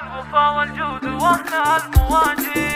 الوفا والجود واهل المواجب.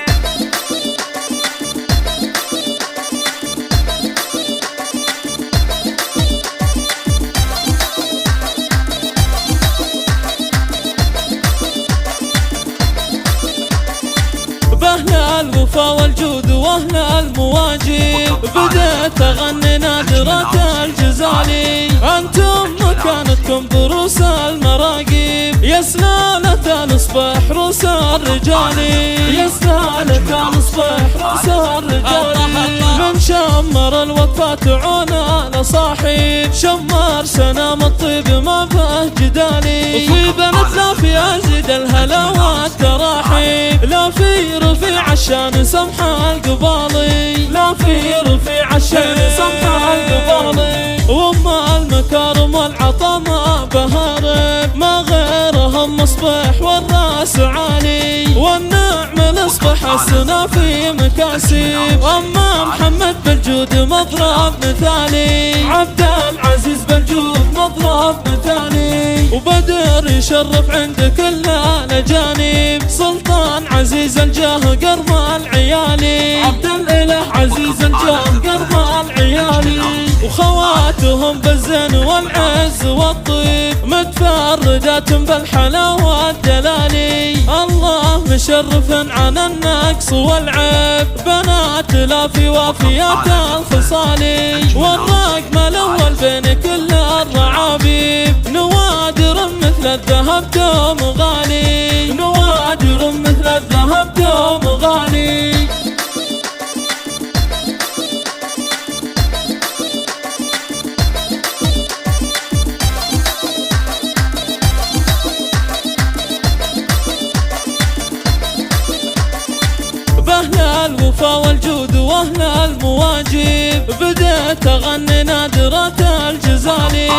بأهل الوفا والجود واهل المواجب بديت اغني نادرة الجزالي. انتم مكانتكم بروس المراقب، يا سلالة الاصبح روس الرجالي، يا سلالة الاصبح روس الرجالي. من شمر الوفا تعونا لصاحب، شمر سنام الطيب ما فيه جدالي. في بلد لا في ازيد الهلا والتراحيب، لا في رفيع عشان سمح القبالي، لا في رفيع عشان سمح القبالي. وما المكارم والعطا ما بهارب، ما غيرهم مصبح والراس عالي، والنعم الاصبح السنا في مكاسب. اما محمد بالجود مضرب مثالي، عبد العزيز بالجود مضرب مثالي. وبدر يشرف عند كل الاجانب، سلطان عزيز الجاه قرم العيالي، عبد الاله عزيز الجاه قرم العيالي. وخواتهم بالزين والعز والطيب، متفردات بالحلاوة والدلالي. الله مشرف عن النقص والعيب، بنات لا في وافيات الخصالي. والرقم الاول بين كل الرعابيب، نوادر مثل الذهب دوم غالي، نوادر مثل الذهب دوم غالي. بأهل الوفا والجود واهل المواجب بديت اغني نادرة الجزالي.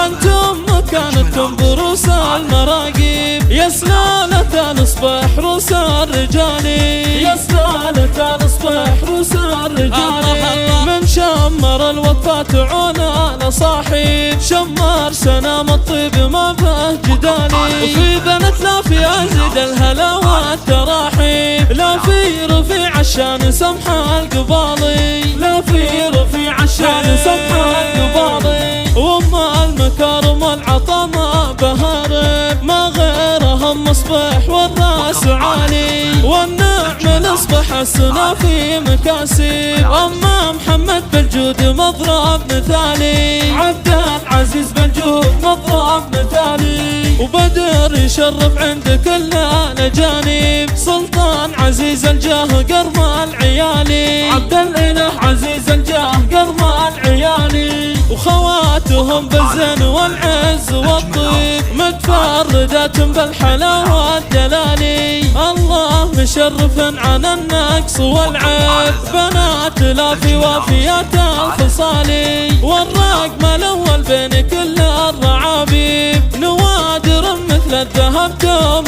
انتم مكانتكم بروس المراقب، يا سلالة الاصبح روس الرجالي، يا سلالة الاصبح روس الرجالي. من شمر الوفا تعونا لصاحب، شمر سنام الطيب ما فيه جدالي. وفي بنت لا في ازيد الهلا والتراحيب، لا في رفيع عشان سمح القبالي، لا في رفيع عشان سمح القبالي. وما المكارم والعطا ما بهارب، ما غيرهم مصبح والراس عالي، والنعم الاصبح السنا في مكاسب. اما محمد بالجود مضرب مثالي، عبد العزيز بالجود مضرب مثالي. وبدر يشرف عند كل الاجانب، سلطان عزيز الجاه قرم العيالي، عبد الاله عزيز الجاه قرم العيالي. وخواتهم بالزين والعز والطيب، متفردات بالحلاوة والدلالي. الله مشرف عن النقص والعيب، بنات لا في وافيات الخصالي. والرقم الاول بين كل الرعابيب، نوادر مثل الذهب دوم